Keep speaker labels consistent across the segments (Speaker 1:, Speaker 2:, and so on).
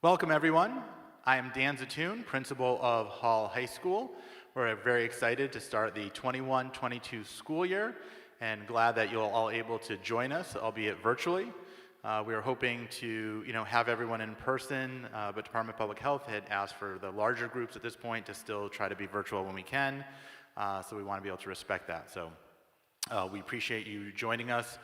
Speaker 1: Welcome, everyone. I am Dan Zatoon, principal of Hall High School. We're very excited to start the 21-22 school year and glad that you're all able to join us, albeit virtually. We are hoping to have everyone in person, but Department of Public Health had asked for the larger groups at this point to still try to be virtual when we can, so we want to be able to respect that. So we appreciate you joining us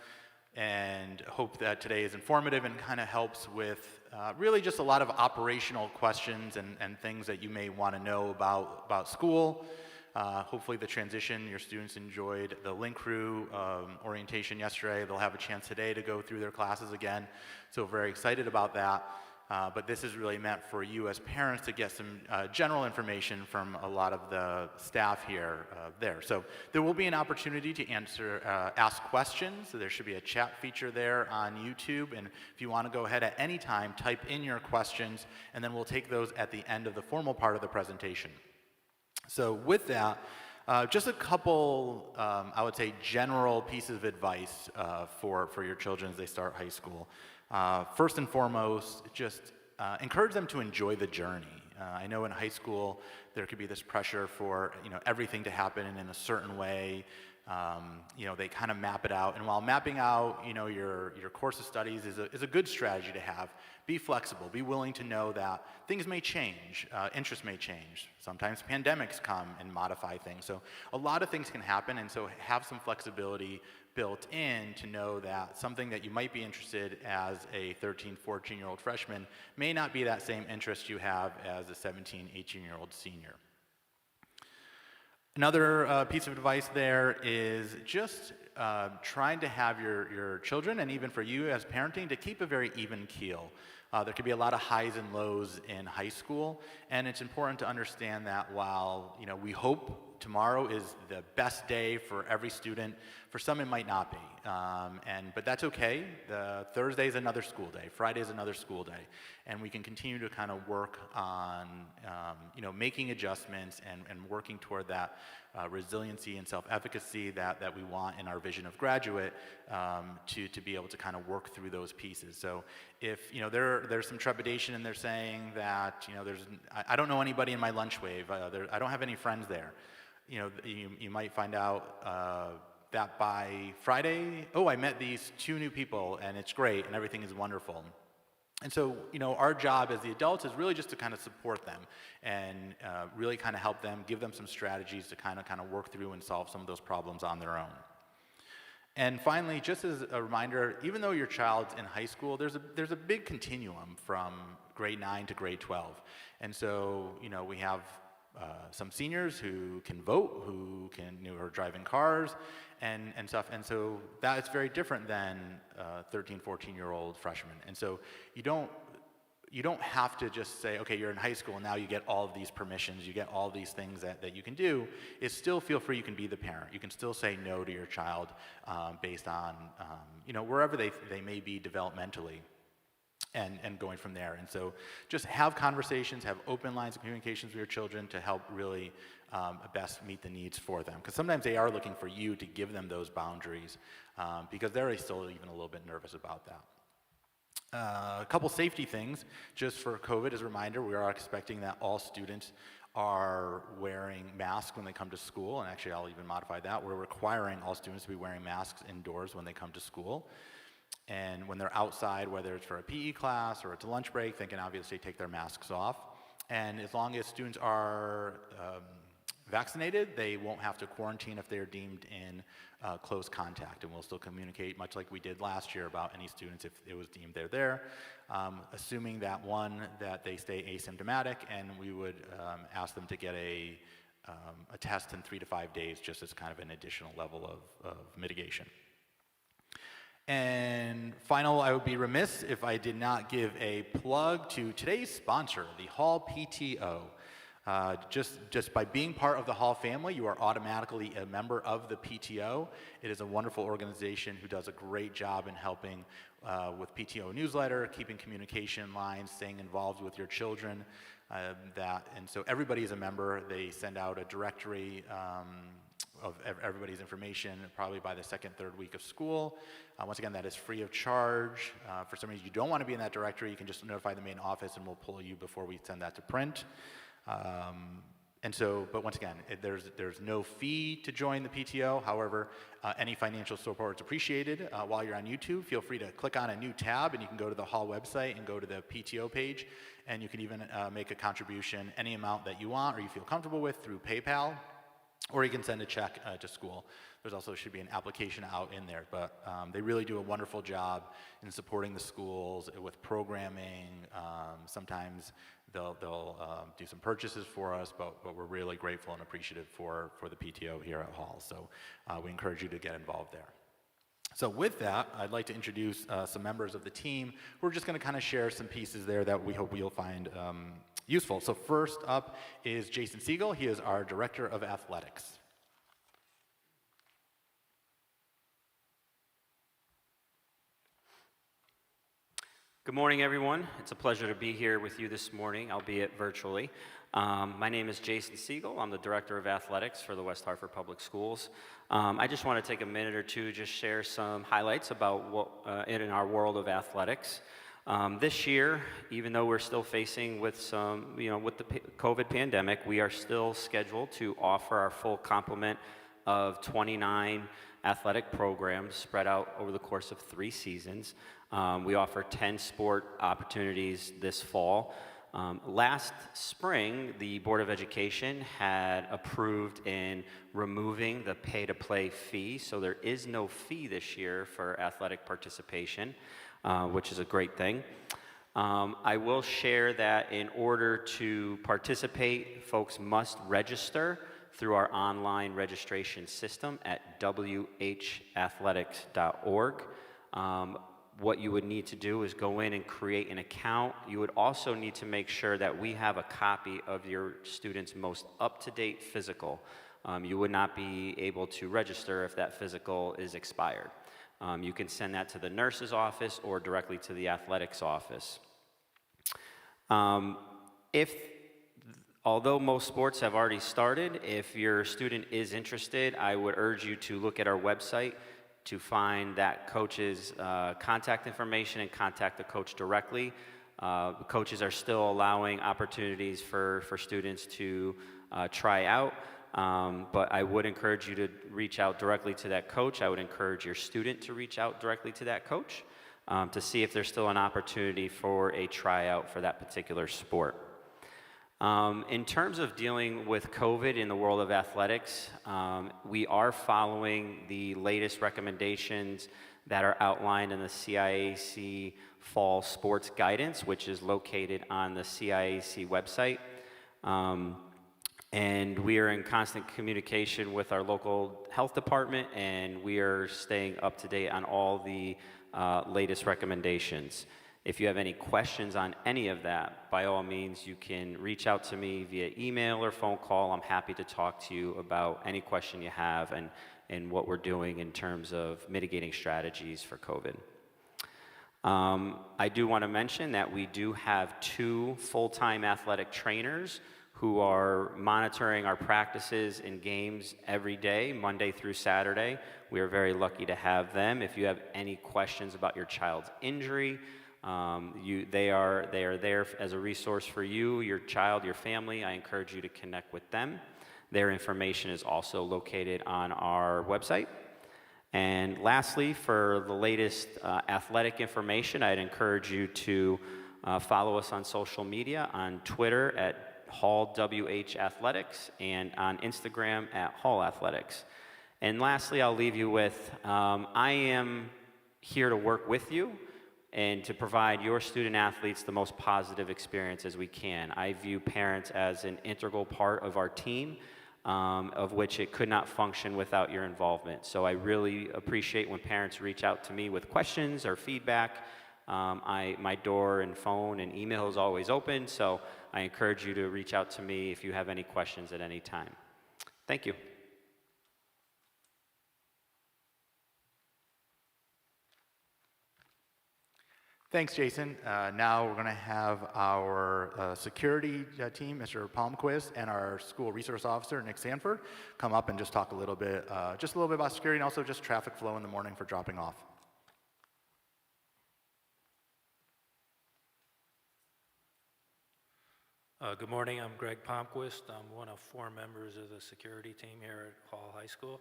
Speaker 1: and hope that today is informative and kind of helps with really just a lot of operational questions and things that you may want to know about school. Hopefully the transition, your students enjoyed the Link Crew orientation yesterday. They'll have a chance today to go through their classes again, so very excited about that. But this is really meant for you as parents to get some general information from a lot of the staff here there. So there will be an opportunity to ask questions. So there should be a chat feature there on YouTube. And if you want to go ahead at any time, type in your questions, and then we'll take those at the end of the formal part of the presentation. So with that, just a couple, I would say, general pieces of advice for your children as they start high school. First and foremost, just encourage them to enjoy the journey. I know in high school there could be this pressure for everything to happen in a certain way. They kind of map it out, and while mapping out your course of studies is a good strategy to have, be flexible, be willing to know that things may change, interests may change. Sometimes pandemics come and modify things, so a lot of things can happen, and so have some flexibility built in to know that something that you might be interested as a 13, 14-year-old freshman may not be that same interest you have as a 17, 18-year-old senior. Another piece of advice there is just trying to have your children, and even for you as parenting, to keep a very even keel. There could be a lot of highs and lows in high school, and it's important to understand that while we hope tomorrow is the best day for every student, for some it might not be, but that's okay. Thursday is another school day, Friday is another school day, and we can continue to kind of work on making adjustments and working toward that resiliency and self-efficacy that we want in our vision of graduate, to be able to kind of work through those pieces. So if there's some trepidation and they're saying that I don't know anybody in my lunch wave, I don't have any friends there, you might find out that by Friday, I met these 2 new people and it's great and everything is wonderful. And so, our job as the adults is really just to kind of support them and really kind of help them, give them some strategies to kind of work through and solve some of those problems on their own. And finally, just as a reminder, even though your child's in high school, there's a big continuum from grade 9 to grade 12. And so, we have some seniors who can vote, who are driving cars and stuff, and so that is very different than 13, 14-year-old freshmen. And so you don't have to just say, okay, you're in high school and now you get all of these permissions, you get all these things that you can do. It's still feel free, you can be the parent. You can still say no to your child based on wherever they may be developmentally. And going from there. And so just have conversations, have open lines of communications with your children to help really best meet the needs for them. Because sometimes they are looking for you to give them those boundaries because they're still even a little bit nervous about that. A couple safety things, just for COVID as a reminder, we are expecting that all students are wearing masks when they come to school, and actually I'll even modify that. We're requiring all students to be wearing masks indoors when they come to school. And when they're outside, whether it's for a PE class or it's a lunch break, they can obviously take their masks off. And as long as students are vaccinated, they won't have to quarantine if they're deemed in close contact. And we'll still communicate, much like we did last year, about any students if it was deemed they're there, assuming that that they stay asymptomatic, and we would ask them to get a test in 3 to 5 days, just as kind of an additional level of mitigation. And final, I would be remiss if I did not give a plug to today's sponsor, the Hall PTO. Just by being part of the Hall family, you are automatically a member of the PTO. It is a wonderful organization who does a great job in helping with PTO newsletter, keeping communication lines, staying involved with your children. And so everybody is a member. They send out a directory everybody's information probably by the second, third week of school. Once again, that is free of charge. For some reason you don't want to be in that directory, you can just notify the main office and we'll pull you before we send that to print. But once again, there's no fee to join the PTO. However, any financial support is appreciated. While you're on YouTube, feel free to click on a new tab and you can go to the Hall website and go to the PTO page, and you can even make a contribution, any amount that you want or you feel comfortable with, through PayPal, or you can send a check to school. There's also should be an application out in there, but they really do a wonderful job in supporting the schools with programming. Sometimes they'll do some purchases for us, but we're really grateful and appreciative for the PTO here at Hall. So we encourage you to get involved there. So with that, I'd like to introduce some members of the team. We're just going to kind of share some pieces there that we hope you'll find useful. So first up is Jason Siegel. He is our Director of Athletics.
Speaker 2: Good morning, everyone. It's a pleasure to be here with you this morning, albeit virtually. My name is Jason Siegel. I'm the Director of Athletics for the West Hartford Public Schools. I just want to take a minute or two to just share some highlights about what in our world of athletics. This year, even though we're still facing with with the COVID pandemic, we are still scheduled to offer our full complement of 29 athletic programs spread out over the course of 3 seasons. We offer 10 sport opportunities this fall. Last spring, the Board of Education had approved in removing the pay-to-play fee, so there is no fee this year for athletic participation, which is a great thing. I will share that in order to participate, folks must register through our online registration system at whathletics.org. What you would need to do is go in and create an account. You would also need to make sure that we have a copy of your student's most up-to-date physical. You would not be able to register if that physical is expired. You can send that to the nurse's office or directly to the athletics office. Although most sports have already started, if your student is interested, I would urge you to look at our website to find that coach's contact information and contact the coach directly. Coaches are still allowing opportunities for students to try out, but I would encourage you to reach out directly to that coach. I would encourage your student to reach out directly to that coach to see if there's still an opportunity for a tryout for that particular sport. In terms of dealing with COVID in the world of athletics, we are following the latest recommendations that are outlined in the CIAC Fall Sports Guidance, which is located on the CIAC website. And we are in constant communication with our local health department, and we are staying up to date on all the latest recommendations. If you have any questions on any of that, by all means, you can reach out to me via email or phone call. I'm happy to talk to you about any question you have and what we're doing in terms of mitigating strategies for COVID. I do want to mention that we do have 2 full-time athletic trainers who are monitoring our practices and games every day, Monday through Saturday. We are very lucky to have them. If you have any questions about your child's injury, they are there as a resource for you, your child, your family. I encourage you to connect with them. Their information is also located on our website. And lastly, for the latest athletic information, I'd encourage you to follow us on social media, on Twitter at Hall WH Athletics and on Instagram at Hall Athletics. And lastly, I'll leave you with, I am here to work with you and to provide your student athletes the most positive experience as we can. I view parents as an integral part of our team, of which it could not function without your involvement. So I really appreciate when parents reach out to me with questions or feedback. My door and phone and email is always open, so I encourage you to reach out to me if you have any questions at any time. Thank you.
Speaker 1: Thanks, Jason. Now we're going to have our security team, Mr. Palmquist, and our school resource officer, Nick Sanford, come up and just talk a little bit about security and also just traffic flow in the morning for dropping off.
Speaker 3: Good morning, I'm Greg Palmquist. I'm one of 4 members of the security team here at Hall High School.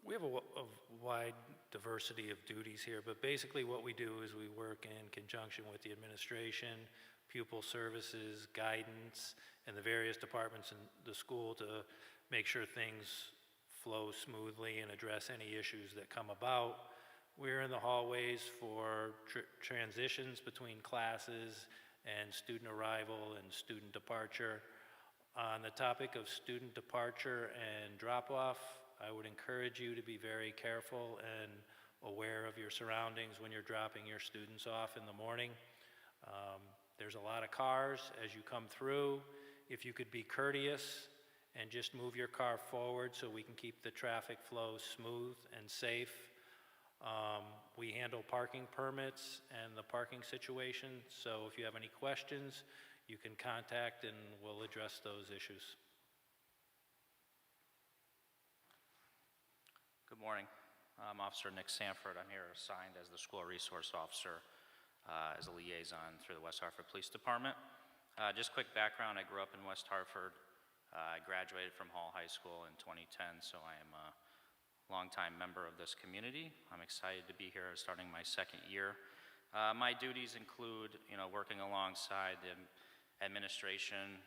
Speaker 3: We have a wide diversity of duties here, but basically what we do is we work in conjunction with the administration, pupil services, guidance, and the various departments in the school to make sure things flow smoothly and address any issues that come about. We're in the hallways for transitions between classes and student arrival and student departure. On the topic of student departure and drop-off, I would encourage you to be very careful and aware of your surroundings when you're dropping your students off in the morning. There's a lot of cars as you come through. If you could be courteous and just move your car forward so we can keep the traffic flow smooth and safe. We handle parking permits and the parking situation, so if you have any questions, you can contact and we'll address those issues.
Speaker 4: Good morning. I'm Officer Nick Sanford. I'm here assigned as the school resource officer as a liaison through the West Hartford Police Department. Just quick background, I grew up in West Hartford. I graduated from Hall High School in 2010, so I am a longtime member of this community. I'm excited to be here starting my 2nd year. My duties include, working alongside the administration,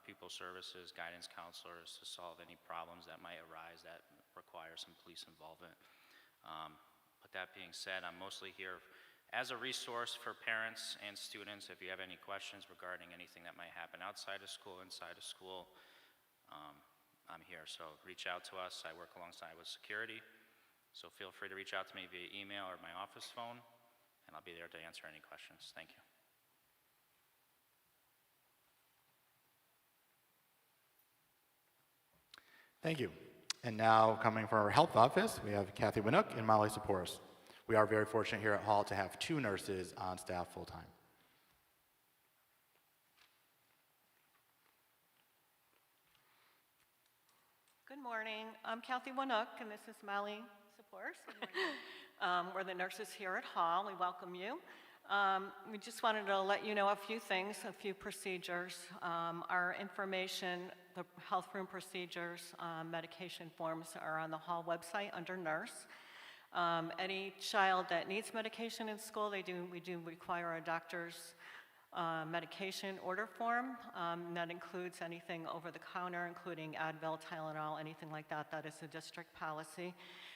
Speaker 4: pupil services, guidance counselors to solve any problems that might arise that require some police involvement. But that being said, I'm mostly here as a resource for parents and students. If you have any questions regarding anything that might happen outside of school, inside of school, I'm here. So reach out to us. I work alongside with security. So feel free to reach out to me via email or my office phone, and I'll be there to answer any questions. Thank you.
Speaker 1: Thank you. And now coming from our health office, we have Kathy Winook and Molly Saporis. We are very fortunate here at Hall to have 2 nurses on staff full-time.
Speaker 5: Good morning. I'm Kathy Winook, and this is Molly Saporis. We're the nurses here at Hall. We welcome you. We just wanted to let you know a few things, a few procedures. Our information, the health room procedures, medication forms are on the Hall website under nurse. Any child that needs medication in school, we do require a doctor's medication order form. That includes anything over the counter, including Advil, Tylenol, anything like that. That is a district policy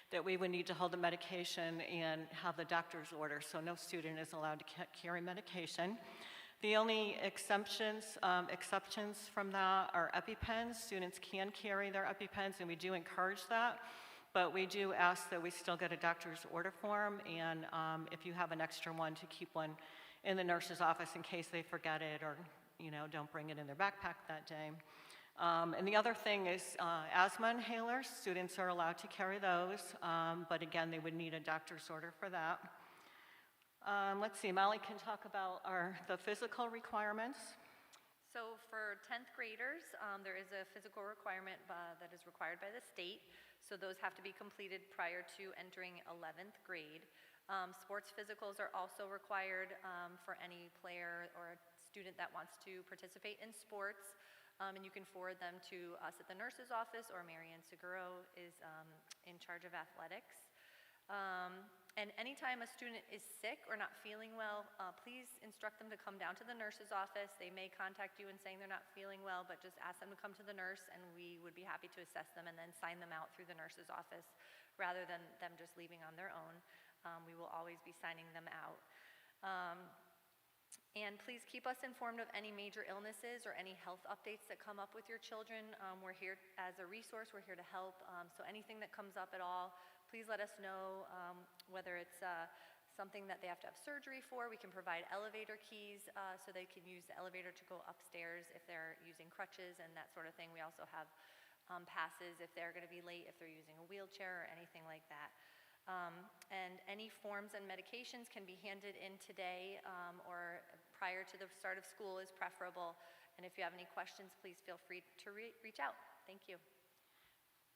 Speaker 5: that we would need to hold the medication and have the doctor's order, so no student is allowed to carry medication. The only exceptions from that are EpiPens. Students can carry their EpiPens, and we do encourage that, but we do ask that we still get a doctor's order form, and if you have an extra one, to keep one in the nurse's office in case they forget it or don't bring it in their backpack that day. And the other thing is asthma inhalers. Students are allowed to carry those, but again, they would need a doctor's order for that. Let's see, Molly can talk about the physical requirements.
Speaker 6: So for 10th graders, there is a physical requirement that is required by the state. So those have to be completed prior to entering 11th grade. Sports physicals are also required for any player or student that wants to participate in sports. And you can forward them to us at the nurse's office, or Marianne Seguro is in charge of athletics. And anytime a student is sick or not feeling well, please instruct them to come down to the nurse's office. They may contact you and saying they're not feeling well, but just ask them to come to the nurse, and we would be happy to assess them and then sign them out through the nurse's office rather than them just leaving on their own. We will always be signing them out. And please keep us informed of any major illnesses or any health updates that come up with your children. We're here as a resource. We're here to help. So anything that comes up at all, please let us know, whether it's something that they have to have surgery for. We can provide elevator keys so they can use the elevator to go upstairs if they're using crutches and that sort of thing. We also have passes if they're going to be late, if they're using a wheelchair or anything like that. And any forms and medications can be handed in today or prior to the start of school is preferable. And if you have any questions, please feel free to reach out. Thank you.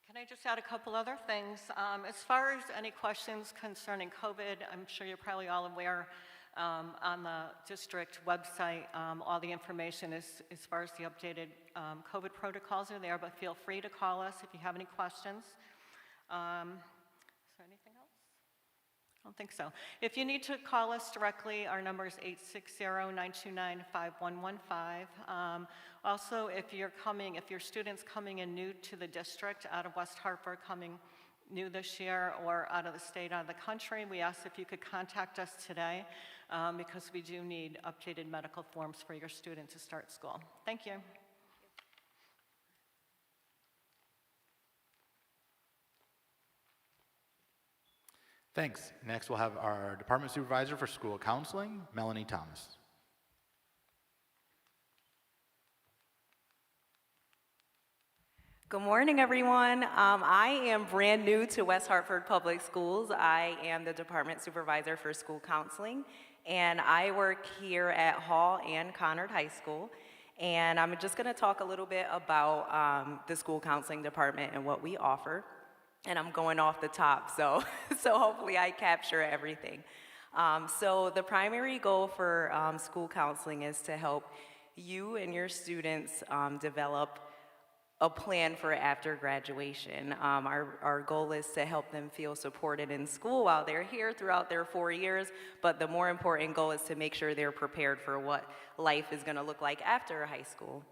Speaker 5: Can I just add a couple other things? As far as any questions concerning COVID, I'm sure you're probably all aware on the district website, all the information is, as far as the updated COVID protocols are there, but feel free to call us if you have any questions. Is there anything else? I don't think so. If you need to call us directly, our number is 860-929-5115. Also, if your student's coming in new to the district out of West Hartford, coming new this year or out of the state, out of the country, we ask if you could contact us today because we do need updated medical forms for your student to start school. Thank you.
Speaker 1: Thanks. Next, we'll have our Department Supervisor for School Counseling, Melanie Thomas.
Speaker 7: Good morning, everyone. I am brand new to West Hartford Public Schools. I am the Department Supervisor for School Counseling, and I work here at Hall and Conard High School. And I'm just going to talk a little bit about the School Counseling Department and what we offer. And I'm going off the top, so hopefully I capture everything. So the primary goal for school counseling is to help you and your students develop a plan for after graduation. Our goal is to help them feel supported in school while they're here throughout their 4 years, but the more important goal is to make sure they're prepared for what life is gonna look like after high school.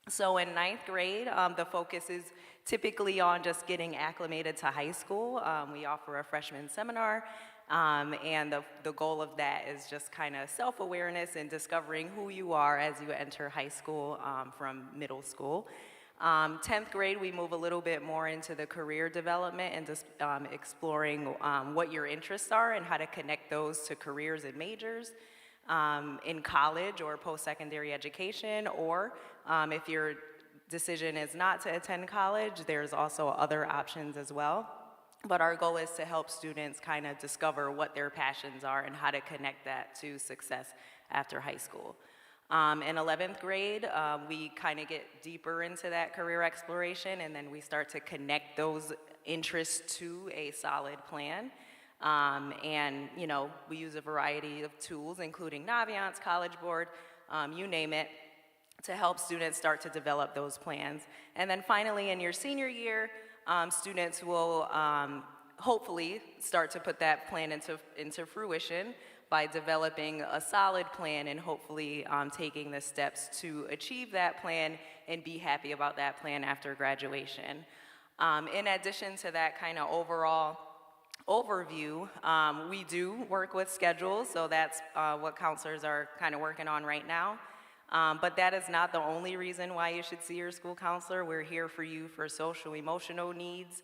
Speaker 7: So in 9th grade, the focus is typically on just getting acclimated to high school. We offer a freshman seminar, and the goal of that is just kind of self-awareness and discovering who you are as you enter high school from middle school. 10th grade, we move a little bit more into the career development and just exploring what your interests are and how to connect those to careers and majors. In college or post-secondary education, or if your decision is not to attend college, there's also other options as well. But our goal is to help students kind of discover what their passions are and how to connect that to success after high school. In 11th grade, we kind of get deeper into that career exploration, and then we start to connect those interests to a solid plan. And, you know, we use a variety of tools, including Naviance, College Board, you name it, to help students start to develop those plans. And then finally, in your senior year, students will hopefully start to put that plan into fruition by developing a solid plan and hopefully taking the steps to achieve that plan and be happy about that plan after graduation. In addition to that kind of overall overview, we do work with schedules, so that's what counselors are kind of working on right now. But that is not the only reason why you should see your school counselor. We're here for you for social, emotional needs.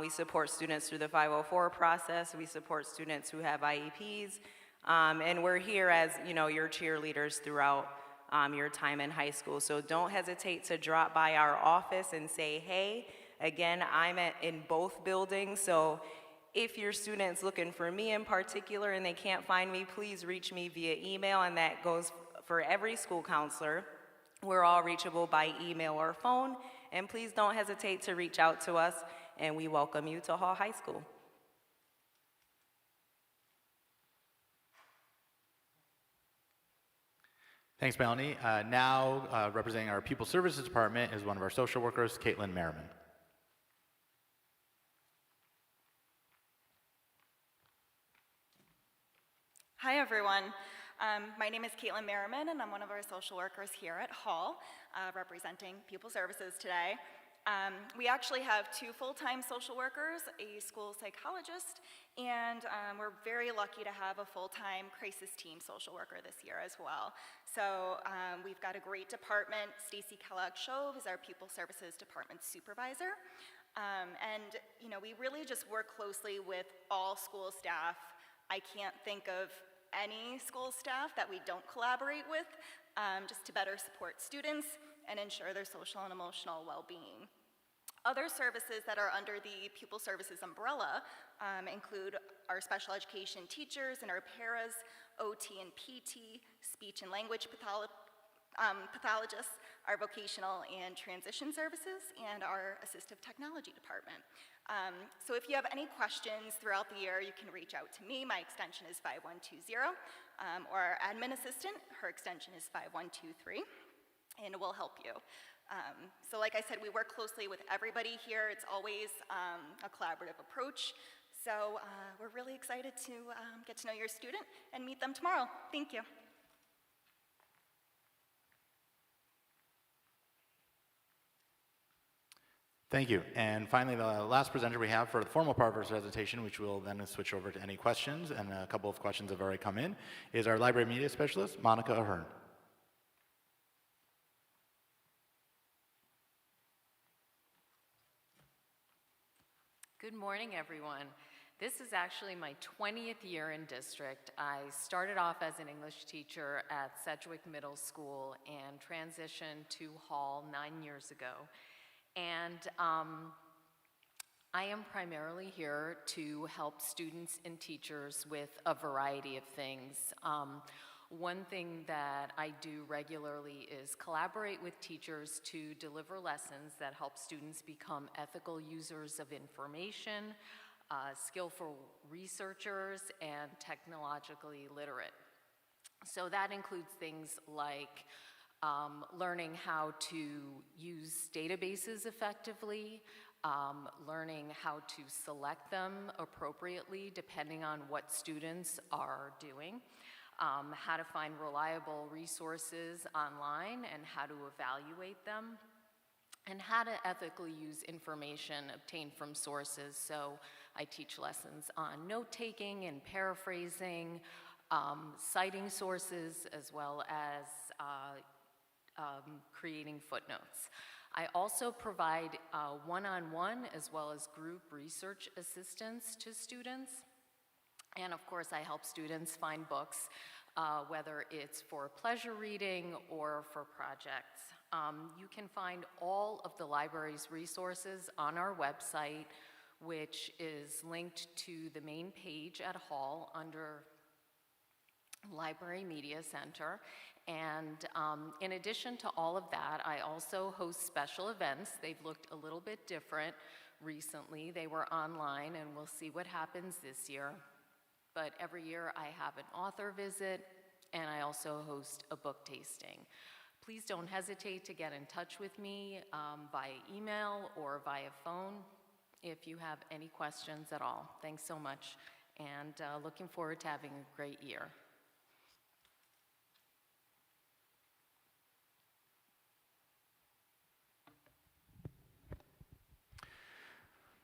Speaker 7: We support students through the 504 process. We support students who have IEPs. And we're here as, you know, your cheerleaders throughout your time in high school. So don't hesitate to drop by our office and say, hey. Again, I'm in both buildings, so if your student's looking for me in particular and they can't find me, please reach me via email, and that goes for every school counselor. We're all reachable by email or phone, and please don't hesitate to reach out to us, and we welcome you to Hall High School.
Speaker 1: Thanks, Melanie. Now, representing our Pupil Services Department is one of our social workers, Caitlin Merriman.
Speaker 8: Hi, everyone. My name is Caitlin Merriman, and I'm one of our social workers here at Hall, representing Pupil Services today. We actually have 2 full-time social workers, a school psychologist, and we're very lucky to have a full-time crisis team social worker this year as well. So we've got a great department. Stacy Kellogg-Shove is our Pupil Services Department Supervisor. And you know, we really just work closely with all school staff. I can't think of any school staff that we don't collaborate with, just to better support students and ensure their social and emotional well-being. Other services that are under the Pupil Services umbrella include our special education teachers and our paras, OT and PT, speech and language pathologists, our vocational and transition services, and our assistive technology department. So if you have any questions throughout the year, you can reach out to me. My extension is 5120, or our admin assistant, her extension is 5123, and we'll help you. So like I said, we work closely with everybody here. It's always a collaborative approach. So we're really excited to get to know your student and meet them tomorrow. Thank you.
Speaker 1: Thank you. And finally, the last presenter we have for the formal part of our presentation, which we'll then switch over to any questions, and a couple of questions have already come in, is our library media specialist, Monica Ahern.
Speaker 9: Good morning, everyone. This is actually my 20th year in district. I started off as an English teacher at Sedgwick Middle School and transitioned to Hall 9 years ago. And I am primarily here to help students and teachers with a variety of things. One thing that I do regularly is collaborate with teachers to deliver lessons that help students become ethical users of information, skillful researchers, and technologically literate. So that includes things like learning how to use databases effectively, learning how to select them appropriately depending on what students are doing, how to find reliable resources online and how to evaluate them, and how to ethically use information obtained from sources. So I teach lessons on note-taking and paraphrasing, citing sources, as well as creating footnotes. I also provide one-on-one as well as group research assistance to students. And of course, I help students find books, whether it's for pleasure reading or for projects. You can find all of the library's resources on our website, which is linked to the main page at Hall under Library Media Center. And in addition to all of that, I also host special events. They've looked a little bit different recently. They were online, and we'll see what happens this year. But every year I have an author visit, and I also host a book tasting. Please don't hesitate to get in touch with me via email or via phone if you have any questions at all. Thanks so much, and looking forward to having a great year.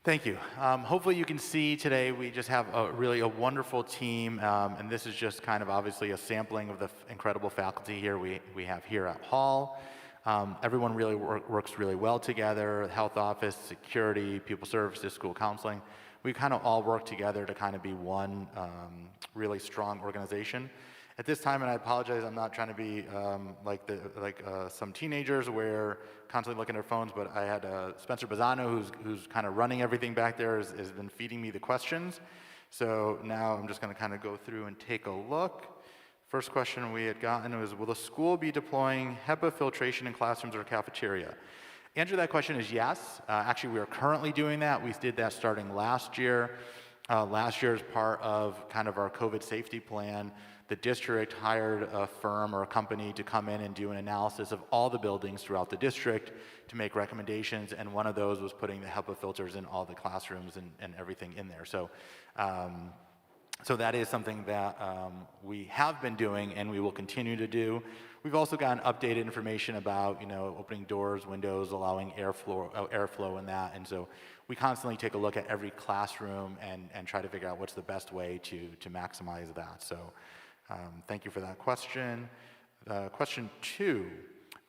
Speaker 1: Thank you. Hopefully you can see today we just have really a wonderful team, and this is just kind of obviously a sampling of the incredible faculty here we have here at Hall. Everyone really works really well together, health office, security, pupil services, school counseling. We kind of all work together to kind of be one really strong organization. At this time, and I apologize, I'm not trying to be like some teenagers where constantly looking at their phones, but I had Spencer Bazzano, who's kind of running everything back there, has been feeding me the questions. So now I'm just going to kind of go through and take a look. First question we had gotten was, will the school be deploying HEPA filtration in classrooms or cafeteria? The answer to that question is yes. Actually, we are currently doing that. We did that starting last year. Last year, as part of kind of our COVID safety plan, the district hired a firm or a company to come in and do an analysis of all the buildings throughout the district to make recommendations, and one of those was putting the HEPA filters in all the classrooms and everything in there. So, so that is something that we have been doing and we will continue to do. We've also gotten updated information about, opening doors, windows, allowing airflow in that, and so we constantly take a look at every classroom and try to figure out what's the best way to maximize that. So thank you for that question. Question 2,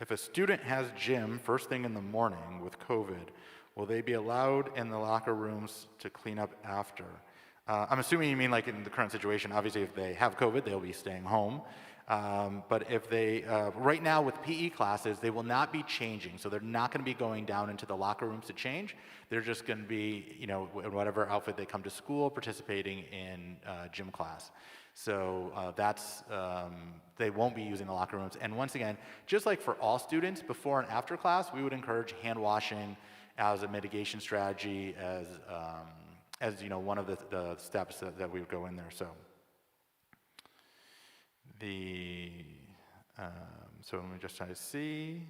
Speaker 1: if a student has gym first thing in the morning with COVID, will they be allowed in the locker rooms to clean up after? I'm assuming you mean like in the current situation. Obviously, if they have COVID, they'll be staying home. But if they, right now with PE classes, they will not be changing. So they're not going to be going down into the locker rooms to change. They're just going to be, in whatever outfit they come to school, participating in gym class. So they won't be using the locker rooms. And once again, just like for all students, before and after class, we would encourage hand washing as a mitigation strategy, as one of the steps that we would go in there. So so let me just try to see.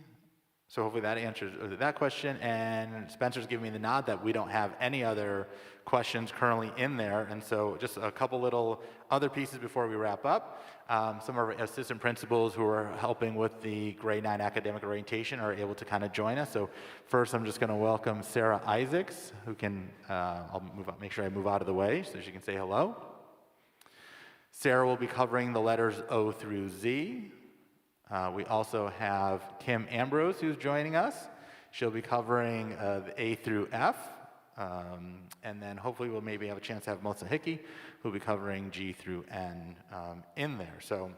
Speaker 1: So hopefully that answers that question. And Spencer's giving me the nod that we don't have any other questions currently in there. And so just a couple little other pieces before we wrap up. Some of our assistant principals who are helping with the grade 9 academic orientation are able to kind of join us. So first I'm just going to welcome Sarah Isaacs, who can, I'll make sure I move out of the way so she can say hello. Sarah will be covering the letters O through Z. We also have Kim Ambrose, who's joining us. She'll be covering the A through F. And then hopefully we'll maybe have a chance to have Melissa Hickey, who'll be covering G through N in there. So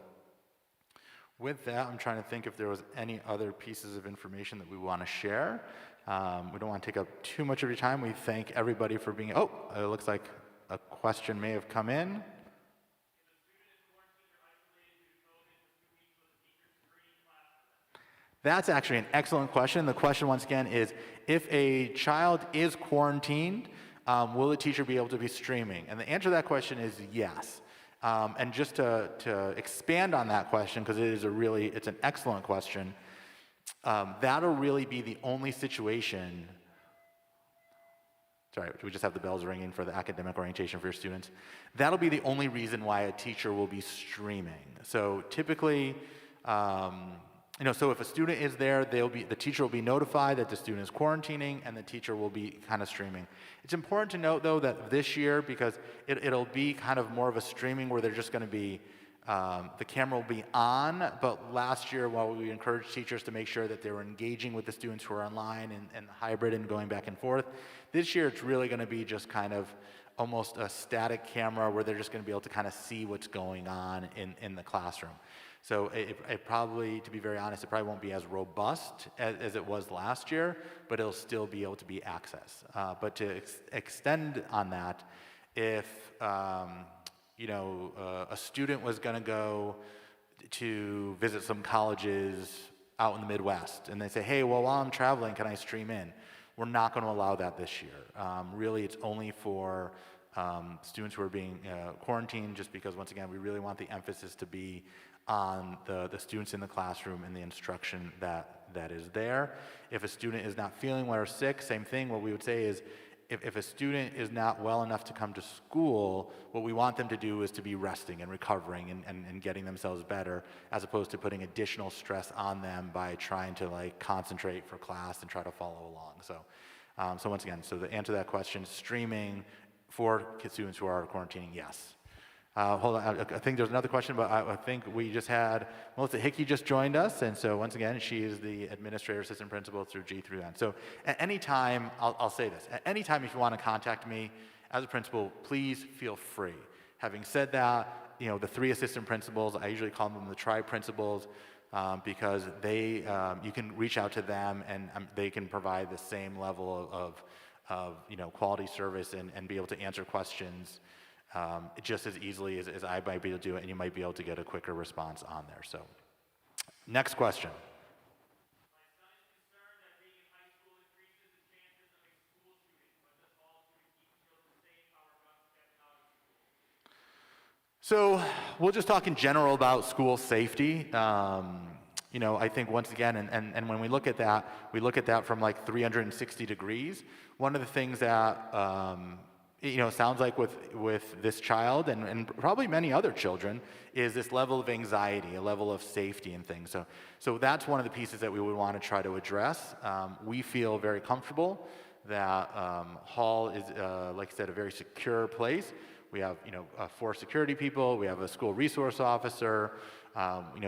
Speaker 1: with that, I'm trying to think if there was any other pieces of information that we want to share. We don't want to take up too much of your time. We thank everybody for being, it looks like a question may have come in. That's actually an excellent question. The question, once again, is if a child is quarantined, will the teacher be able to be streaming? And the answer to that question is yes. And just to expand on that question, because it's an excellent question, that'll really be the only situation. Sorry, we just have the bells ringing for the academic orientation for your students. That'll be the only reason why a teacher will be streaming. So typically, so if a student is there, the teacher will be notified that the student is quarantining, and the teacher will be kind of streaming. It's important to note, though, that this year, because it'll be kind of more of a streaming where they're just going to be, the camera will be on, but last year, while we encouraged teachers to make sure that they were engaging with the students who are online and hybrid and going back and forth, this year it's really going to be just kind of almost a static camera where they're just going to be able to kind of see what's going on in the classroom. So it probably, to be very honest, it probably won't be as robust as it was last year, but it'll still be able to be accessed. But to extend on that, if a student was going to go to visit some colleges out in the Midwest, and they say, hey, well, while I'm traveling, can I stream in? We're not going to allow that this year. Really, it's only for students who are being quarantined, just because, once again, we really want the emphasis to be on the students in the classroom and the instruction that is there. If a student is not feeling well or sick, same thing. What we would say is if a student is not well enough to come to school, what we want them to do is to be resting and recovering and getting themselves better, as opposed to putting additional stress on them by trying to concentrate for class and try to follow along. So once again, so to answer that question, streaming for students who are quarantining, yes. Hold on, I think there's another question, but I think we just had Melissa Hickey just joined us, and so once again, she is the administrator assistant principal through G through N. So at any time, I'll say this, at any time if you want to contact me as a principal, please feel free. Having said that, the 3 assistant principals, I usually call them the tribe principals, because you can reach out to them and they can provide the same level of quality service and be able to answer questions just as easily as I might be able to do it, and you might be able to get a quicker response on there. So, next question. So we'll just talk in general about school safety. I think once again, and when we look at that from 360 degrees. One of the things that sounds like with this child and probably many other children is this level of anxiety, a level of safety and things. So that's one of the pieces that we would want to try to address. We feel very comfortable that Hall is, like I said, a very secure place. We have, 4 security people. We have a school resource officer.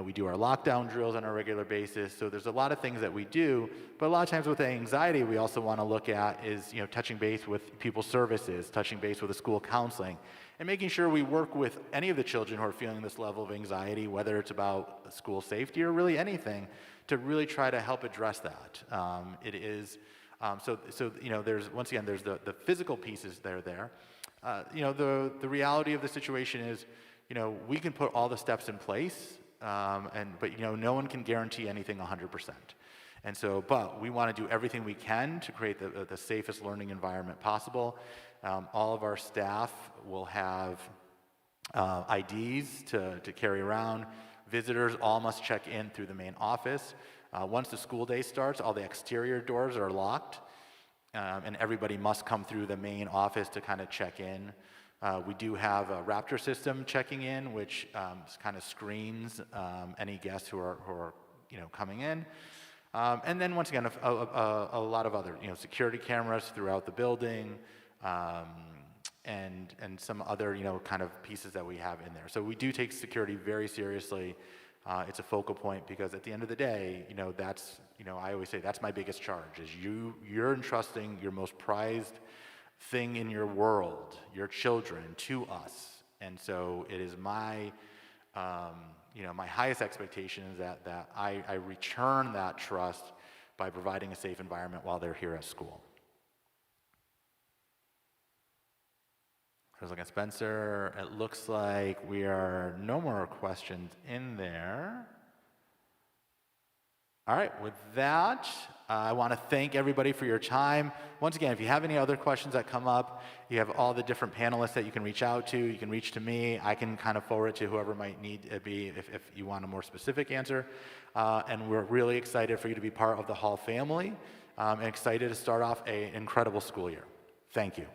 Speaker 1: We do our lockdown drills on a regular basis. So there's a lot of things that we do. But a lot of times with anxiety, we also want to look at is, touching base with pupil services, touching base with the school counseling, and making sure we work with any of the children who are feeling this level of anxiety, whether it's about school safety or really anything, to really try to help address that. It is, there's, once again, there's the physical pieces that are there. The reality of the situation is, we can put all the steps in place, but no one can guarantee anything 100%. And so, but we want to do everything we can to create the safest learning environment possible. All of our staff will have IDs to carry around. Visitors all must check in through the main office. Once the school day starts, all the exterior doors are locked, and everybody must come through the main office to kind of check in. We do have a Raptor system checking in, which kind of screens any guests who are coming in. And then once again, a lot of other security cameras throughout the building, and some other kind of pieces that we have in there. So we do take security very seriously. It's a focal point because at the end of the day, that's I always say that's my biggest charge is you're entrusting your most prized thing in your world, your children, to us. And so it is my, my highest expectation is that I return that trust by providing a safe environment while they're here at school. I was looking at Spencer. It looks like we are no more questions in there. All right, with that, I want to thank everybody for your time. Once again, if you have any other questions that come up, you have all the different panelists that you can reach out to. You can reach to me. I can kind of forward it to whoever might need it be if you want a more specific answer. And we're really excited for you to be part of the Hall family and excited to start off an incredible school year. Thank you.